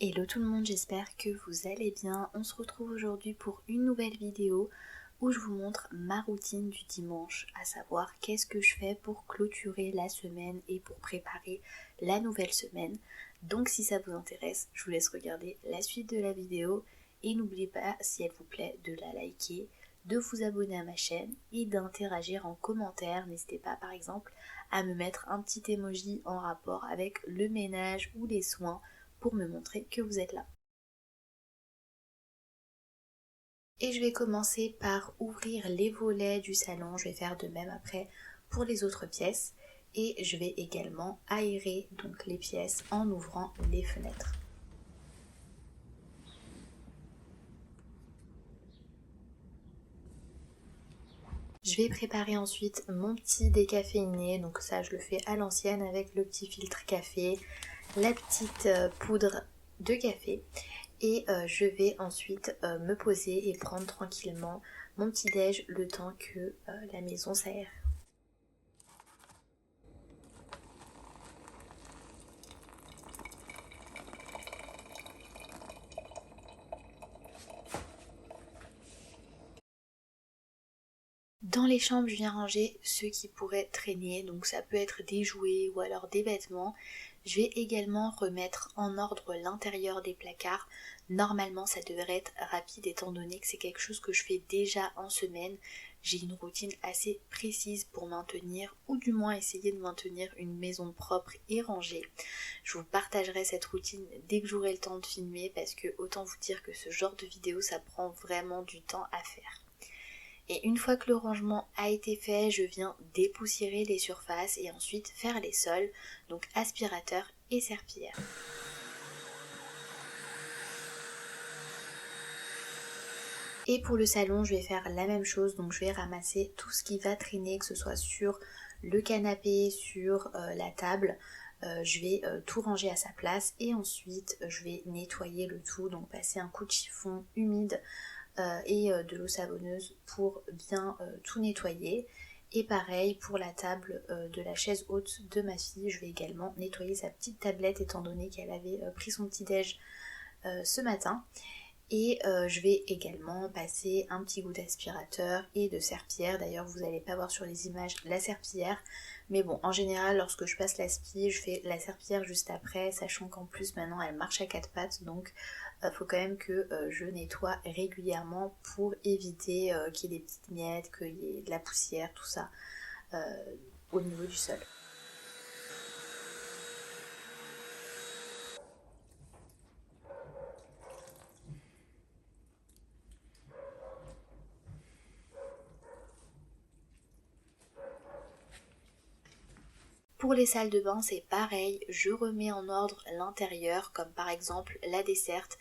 Hello tout le monde, j'espère que vous allez bien. On se retrouve aujourd'hui pour une nouvelle vidéo où je vous montre ma routine du dimanche, à savoir qu'est-ce que je fais pour clôturer la semaine et pour préparer la nouvelle semaine. Donc si ça vous intéresse, je vous laisse regarder la suite de la vidéo et n'oubliez pas, si elle vous plaît, de la liker, de vous abonner à ma chaîne et d'interagir en commentaire. N'hésitez pas par exemple à me mettre un petit emoji en rapport avec le ménage ou les soins pour me montrer que vous êtes là. Et je vais commencer par ouvrir les volets du salon, je vais faire de même après pour les autres pièces et je vais également aérer donc les pièces en ouvrant les fenêtres. Je vais préparer ensuite mon petit décaféiné, donc ça je le fais à l'ancienne avec le petit filtre café, la petite poudre de café et je vais ensuite me poser et prendre tranquillement mon petit déj le temps que la maison s'aère. Dans les chambres, je viens ranger ce qui pourrait traîner, donc ça peut être des jouets ou alors des vêtements. Je vais également remettre en ordre l'intérieur des placards. Normalement, ça devrait être rapide étant donné que c'est quelque chose que je fais déjà en semaine. J'ai une routine assez précise pour maintenir, ou du moins essayer de maintenir une maison propre et rangée. Je vous partagerai cette routine dès que j'aurai le temps de filmer parce que autant vous dire que ce genre de vidéo, ça prend vraiment du temps à faire. Et une fois que le rangement a été fait, je viens dépoussiérer les surfaces et ensuite faire les sols, donc aspirateur et serpillière. Et pour le salon, je vais faire la même chose, donc je vais ramasser tout ce qui va traîner, que ce soit sur le canapé, sur la table. Je vais tout ranger à sa place et ensuite je vais nettoyer le tout, donc passer un coup de chiffon humide et de l'eau savonneuse pour bien tout nettoyer. Et pareil pour la table de la chaise haute de ma fille, je vais également nettoyer sa petite tablette étant donné qu'elle avait pris son petit déj ce matin. Et je vais également passer un petit coup d'aspirateur et de serpillière. D'ailleurs vous n'allez pas voir sur les images la serpillière, mais bon, en général lorsque je passe l'aspi, je fais la serpillière juste après, sachant qu'en plus maintenant elle marche à quatre pattes, donc faut quand même que je nettoie régulièrement pour éviter qu'il y ait des petites miettes, qu'il y ait de la poussière, tout ça au niveau du sol. Pour les salles de bain, c'est pareil, je remets en ordre l'intérieur, comme par exemple la desserte,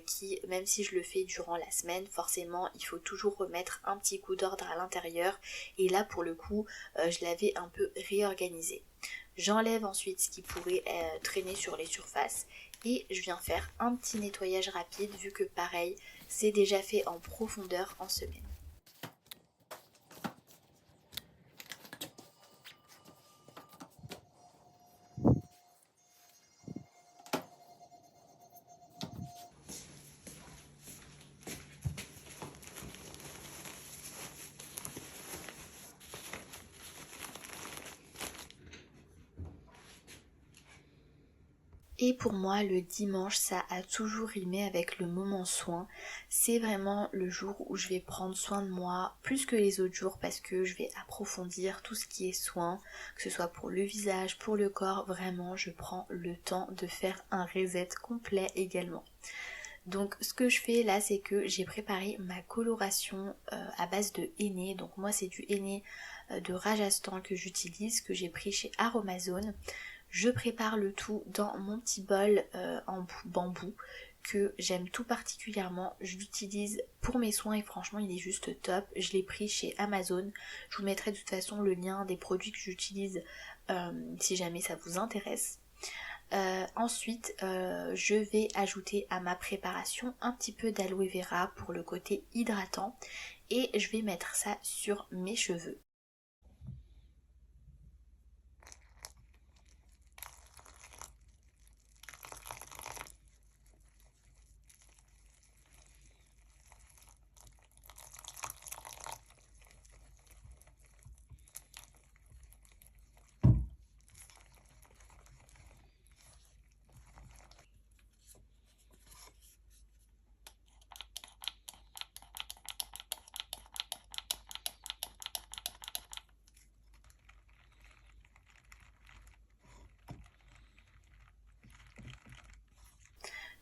qui, même si je le fais durant la semaine, forcément, il faut toujours remettre un petit coup d'ordre à l'intérieur. Et là, pour le coup, je l'avais un peu réorganisé. J'enlève ensuite ce qui pourrait traîner sur les surfaces et je viens faire un petit nettoyage rapide, vu que pareil, c'est déjà fait en profondeur en semaine. Et pour moi, le dimanche, ça a toujours rimé avec le moment soin. C'est vraiment le jour où je vais prendre soin de moi plus que les autres jours parce que je vais approfondir tout ce qui est soin, que ce soit pour le visage, pour le corps. Vraiment, je prends le temps de faire un reset complet également. Donc ce que je fais là, c'est que j'ai préparé ma coloration à base de henné. Donc moi c'est du henné de Rajasthan que j'utilise, que j'ai pris chez Aromazone. Je prépare le tout dans mon petit bol en bambou que j'aime tout particulièrement. Je l'utilise pour mes soins et franchement il est juste top. Je l'ai pris chez Amazon. Je vous mettrai de toute façon le lien des produits que j'utilise si jamais ça vous intéresse. Ensuite, je vais ajouter à ma préparation un petit peu d'aloe vera pour le côté hydratant et je vais mettre ça sur mes cheveux.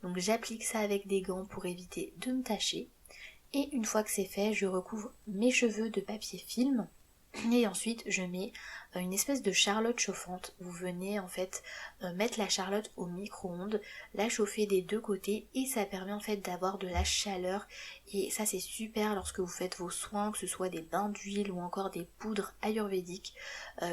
Donc j'applique ça avec des gants pour éviter de me tacher. Et une fois que c'est fait, je recouvre mes cheveux de papier film. Et ensuite je mets une espèce de charlotte chauffante. Vous venez en fait mettre la charlotte au micro-ondes, la chauffer des deux côtés et ça permet en fait d'avoir de la chaleur. Et ça c'est super lorsque vous faites vos soins, que ce soit des bains d'huile ou encore des poudres ayurvédiques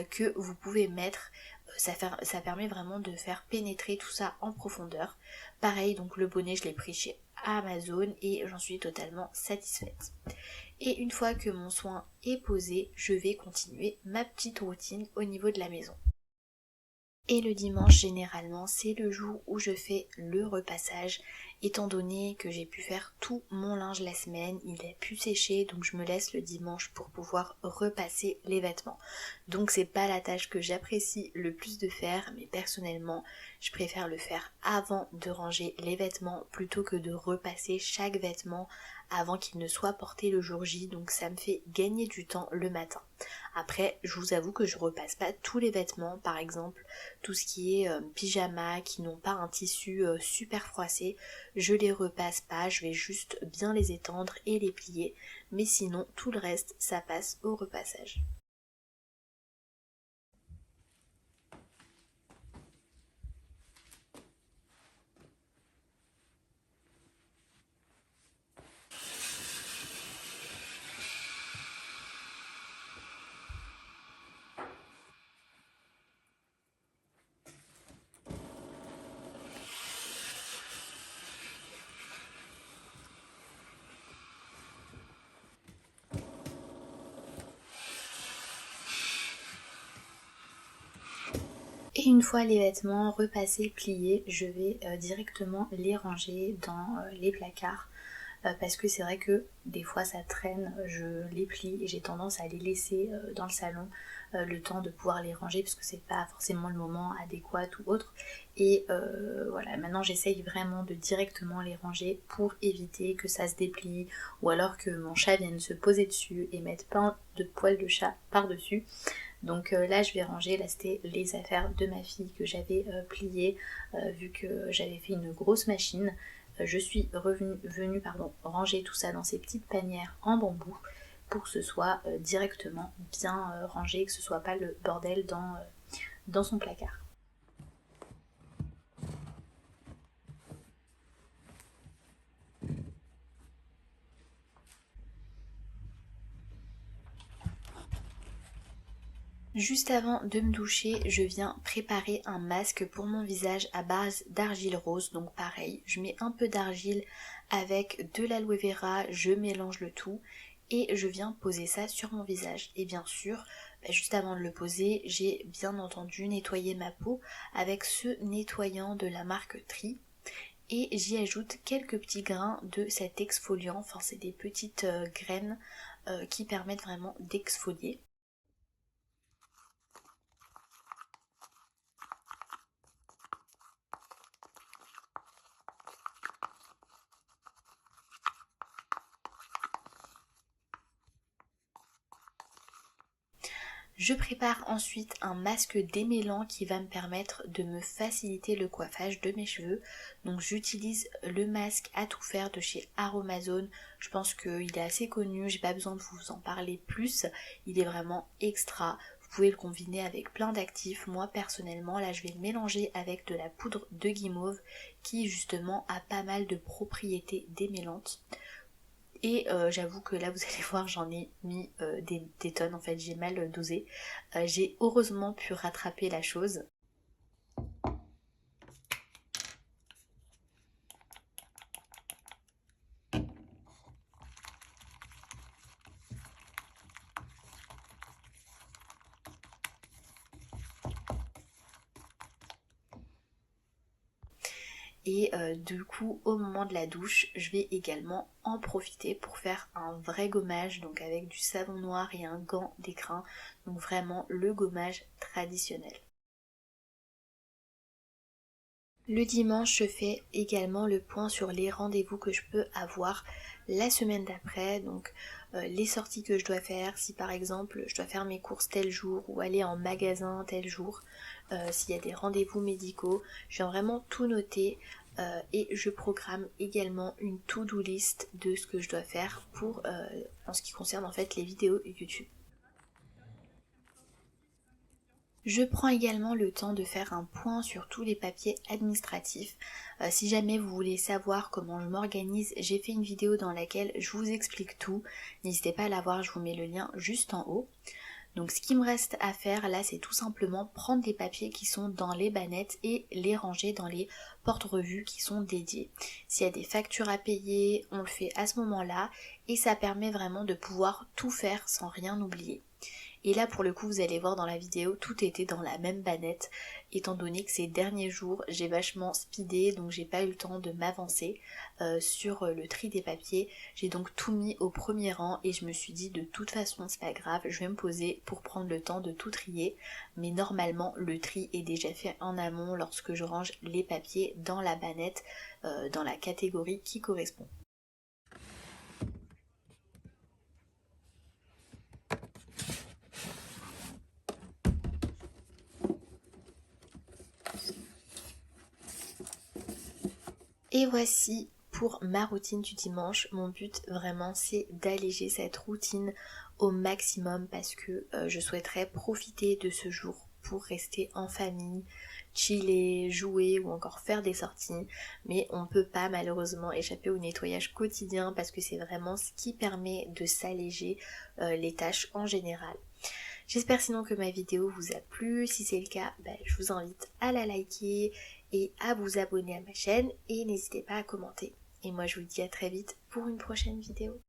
que vous pouvez mettre. Ça permet vraiment de faire pénétrer tout ça en profondeur. Pareil, donc le bonnet je l'ai pris chez Amazon et j'en suis totalement satisfaite. Et une fois que mon soin est posé, je vais continuer ma petite routine au niveau de la maison. Et le dimanche, généralement, c'est le jour où je fais le repassage, étant donné que j'ai pu faire tout mon linge la semaine, il a pu sécher, donc je me laisse le dimanche pour pouvoir repasser les vêtements. Donc c'est pas la tâche que j'apprécie le plus de faire, mais personnellement, je préfère le faire avant de ranger les vêtements plutôt que de repasser chaque vêtement avant qu'il ne soit porté le jour J, donc ça me fait gagner du temps le matin. Après, je vous avoue que je repasse pas tous les vêtements, par exemple tout ce qui est pyjama qui n'ont pas un tissu super froissé, je les repasse pas, je vais juste bien les étendre et les plier, mais sinon tout le reste ça passe au repassage. Et une fois les vêtements repassés, pliés, je vais directement les ranger dans les placards. Parce que c'est vrai que des fois ça traîne, je les plie et j'ai tendance à les laisser dans le salon le temps de pouvoir les ranger parce que c'est pas forcément le moment adéquat ou autre. Et voilà, maintenant j'essaye vraiment de directement les ranger pour éviter que ça se déplie ou alors que mon chat vienne se poser dessus et mettre plein de poils de chat par-dessus. Donc là je vais ranger, là c'était les affaires de ma fille que j'avais pliées vu que j'avais fait une grosse machine. Je suis venue ranger tout ça dans ces petites panières en bambou pour que ce soit directement bien rangé, que ce soit pas le bordel dans son placard. Juste avant de me doucher, je viens préparer un masque pour mon visage à base d'argile rose. Donc pareil, je mets un peu d'argile avec de l'aloe vera, je mélange le tout et je viens poser ça sur mon visage. Et bien sûr, juste avant de le poser, j'ai bien entendu nettoyé ma peau avec ce nettoyant de la marque Tri. Et j'y ajoute quelques petits grains de cet exfoliant, enfin c'est des petites graines qui permettent vraiment d'exfolier. Je prépare ensuite un masque démêlant qui va me permettre de me faciliter le coiffage de mes cheveux. Donc j'utilise le masque à tout faire de chez Aromazone. Je pense qu'il est assez connu, j'ai pas besoin de vous en parler plus. Il est vraiment extra. Vous pouvez le combiner avec plein d'actifs. Moi personnellement, là je vais le mélanger avec de la poudre de guimauve qui justement a pas mal de propriétés démêlantes. Et j'avoue que là vous allez voir j'en ai mis des tonnes en fait, j'ai mal dosé. J'ai heureusement pu rattraper la chose. Et du coup au moment de la douche je vais également en profiter pour faire un vrai gommage, donc avec du savon noir et un gant d'écrin, donc vraiment le gommage traditionnel. Le dimanche, je fais également le point sur les rendez-vous que je peux avoir la semaine d'après, donc les sorties que je dois faire, si par exemple je dois faire mes courses tel jour ou aller en magasin tel jour, s'il y a des rendez-vous médicaux, je viens vraiment tout noter et je programme également une to-do list de ce que je dois faire pour en ce qui concerne en fait les vidéos YouTube. Je prends également le temps de faire un point sur tous les papiers administratifs. Si jamais vous voulez savoir comment je m'organise, j'ai fait une vidéo dans laquelle je vous explique tout. N'hésitez pas à la voir, je vous mets le lien juste en haut. Donc ce qui me reste à faire là, c'est tout simplement prendre les papiers qui sont dans les bannettes et les ranger dans les porte-revues qui sont dédiées. S'il y a des factures à payer, on le fait à ce moment-là et ça permet vraiment de pouvoir tout faire sans rien oublier. Et là pour le coup vous allez voir dans la vidéo, tout était dans la même bannette, étant donné que ces derniers jours j'ai vachement speedé, donc j'ai pas eu le temps de m'avancer sur le tri des papiers. J'ai donc tout mis au premier rang et je me suis dit de toute façon c'est pas grave, je vais me poser pour prendre le temps de tout trier. Mais normalement le tri est déjà fait en amont lorsque je range les papiers dans la bannette, dans la catégorie qui correspond. Et voici pour ma routine du dimanche. Mon but vraiment c'est d'alléger cette routine au maximum parce que je souhaiterais profiter de ce jour pour rester en famille, chiller, jouer ou encore faire des sorties. Mais on peut pas malheureusement échapper au nettoyage quotidien parce que c'est vraiment ce qui permet de s'alléger les tâches en général. J'espère sinon que ma vidéo vous a plu. Si c'est le cas, je vous invite à la liker et à vous abonner à ma chaîne et n'hésitez pas à commenter. Et moi je vous dis à très vite pour une prochaine vidéo.